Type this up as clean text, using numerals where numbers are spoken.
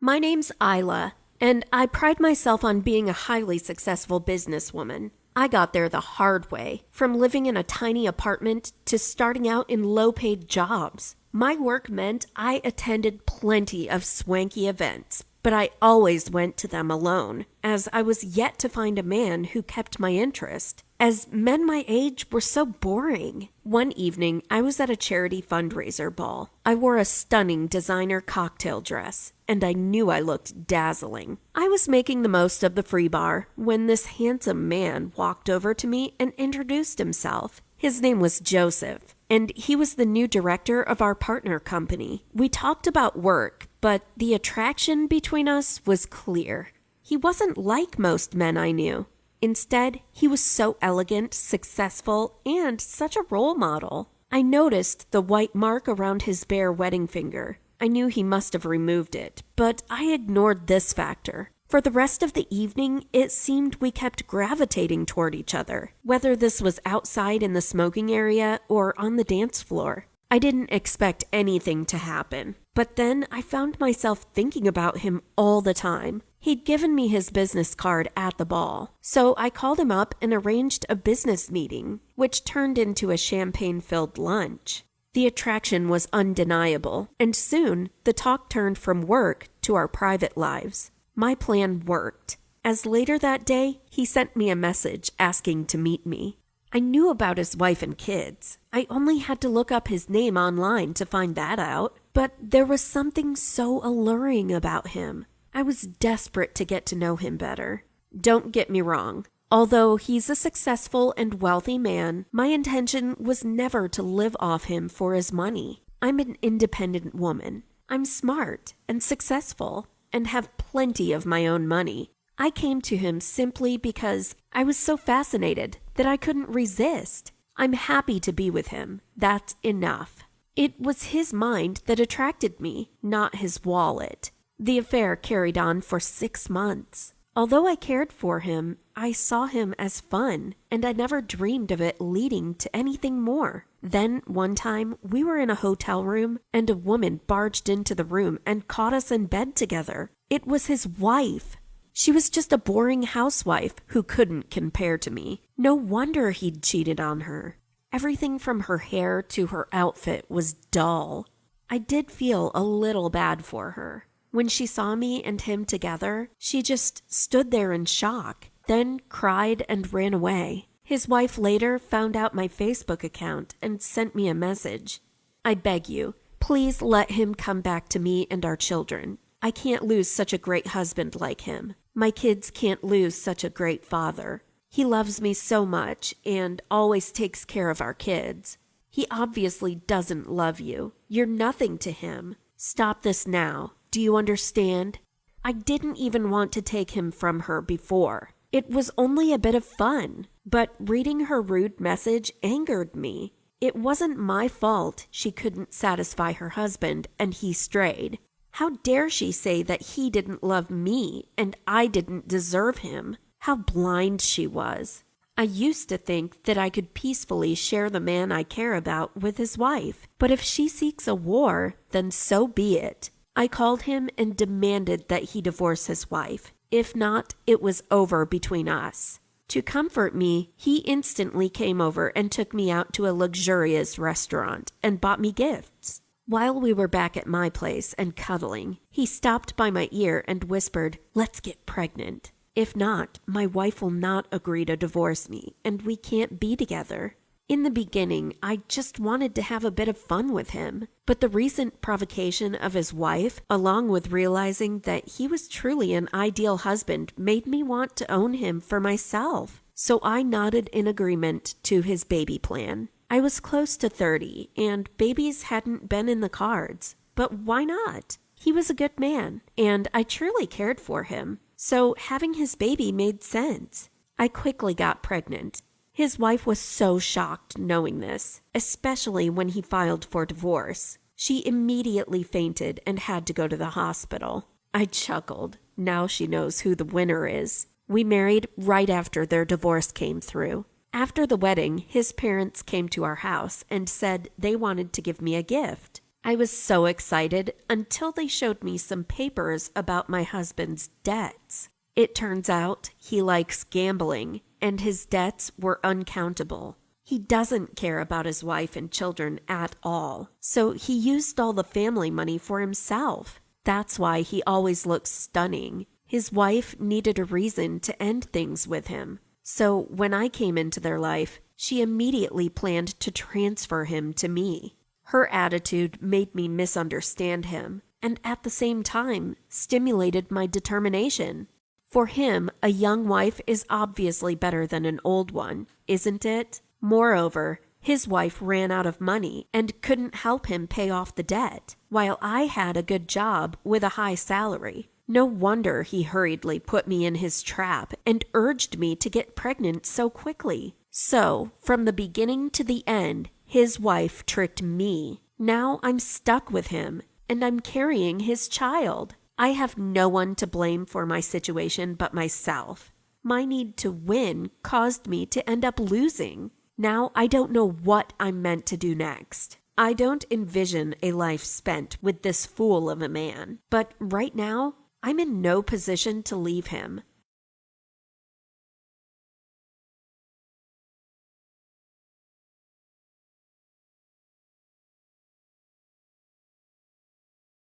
My name's Isla, and I pride myself on being a highly successful businesswoman. I got there the hard way, from living in a tiny apartment to starting out in low-paid jobs. My work meant I attended plenty of swanky events, but I always went to them alone, as I was yet to find a man who kept my interest, as men my age were so boring. One evening, I was at a charity fundraiser ball. I wore a stunning designer cocktail dress, and I knew I looked dazzling. I was making the most of the free bar when this handsome man walked over to me and introduced himself. His name was Joseph, and he was the new director of our partner company. We talked about work, but the attraction between us was clear. He wasn't like most men I knew. Instead, he was so elegant, successful, and such a role model. I noticed the white mark around his bare wedding finger. I knew he must have removed it, but I ignored this factor. For the rest of the evening, it seemed we kept gravitating toward each other, whether this was outside in the smoking area or on the dance floor. I didn't expect anything to happen, but then I found myself thinking about him all the time. He'd given me his business card at the ball, so I called him up and arranged a business meeting, which turned into a champagne-filled lunch. The attraction was undeniable, and soon the talk turned from work to our private lives. My plan worked, as later that day, he sent me a message asking to meet me. I knew about his wife and kids. I only had to look up his name online to find that out, but there was something so alluring about him. I was desperate to get to know him better. Don't get me wrong. Although he's a successful and wealthy man, my intention was never to live off him for his money. I'm an independent woman. I'm smart and successful and have plenty of my own money. I came to him simply because I was so fascinated that I couldn't resist. I'm happy to be with him. That's enough. It was his mind that attracted me, not his wallet. The affair carried on for 6 months. Although I cared for him, I saw him as fun, and I never dreamed of it leading to anything more. Then, one time, we were in a hotel room, and a woman barged into the room and caught us in bed together. It was his wife. She was just a boring housewife who couldn't compare to me. No wonder he'd cheated on her. Everything from her hair to her outfit was dull. I did feel a little bad for her. When she saw me and him together, she just stood there in shock, then cried and ran away. His wife later found out my Facebook account and sent me a message. I beg you, please let him come back to me and our children. I can't lose such a great husband like him. My kids can't lose such a great father. He loves me so much and always takes care of our kids. He obviously doesn't love you. You're nothing to him. Stop this now. Do you understand? I didn't even want to take him from her before. It was only a bit of fun, but reading her rude message angered me. It wasn't my fault she couldn't satisfy her husband and he strayed. How dare she say that he didn't love me and I didn't deserve him? How blind she was. I used to think that I could peacefully share the man I care about with his wife, but if she seeks a war, then so be it. I called him and demanded that he divorce his wife. If not, it was over between us. To comfort me, he instantly came over and took me out to a luxurious restaurant and bought me gifts. While we were back at my place and cuddling, he stopped by my ear and whispered, "Let's get pregnant. If not, my wife will not agree to divorce me, and we can't be together." In the beginning, I just wanted to have a bit of fun with him, but the recent provocation of his wife, along with realizing that he was truly an ideal husband, made me want to own him for myself. So I nodded in agreement to his baby plan. I was close to 30, and babies hadn't been in the cards. But why not? He was a good man, and I truly cared for him. So having his baby made sense. I quickly got pregnant. His wife was so shocked knowing this, especially when he filed for divorce. She immediately fainted and had to go to the hospital. I chuckled. Now she knows who the winner is. We married right after their divorce came through. After the wedding, his parents came to our house and said they wanted to give me a gift. I was so excited until they showed me some papers about my husband's debts. It turns out he likes gambling, and his debts were uncountable. He doesn't care about his wife and children at all, so he used all the family money for himself. That's why he always looks stunning. His wife needed a reason to end things with him. So when I came into their life, she immediately planned to transfer him to me. Her attitude made me misunderstand him, and at the same time stimulated my determination. For him, a young wife is obviously better than an old one, isn't it? Moreover, his wife ran out of money and couldn't help him pay off the debt, while I had a good job with a high salary. No wonder he hurriedly put me in his trap and urged me to get pregnant so quickly. So, from the beginning to the end, his wife tricked me. Now I'm stuck with him, and I'm carrying his child. I have no one to blame for my situation but myself. My need to win caused me to end up losing. Now I don't know what I'm meant to do next. I don't envision a life spent with this fool of a man, but right now, I'm in no position to leave him.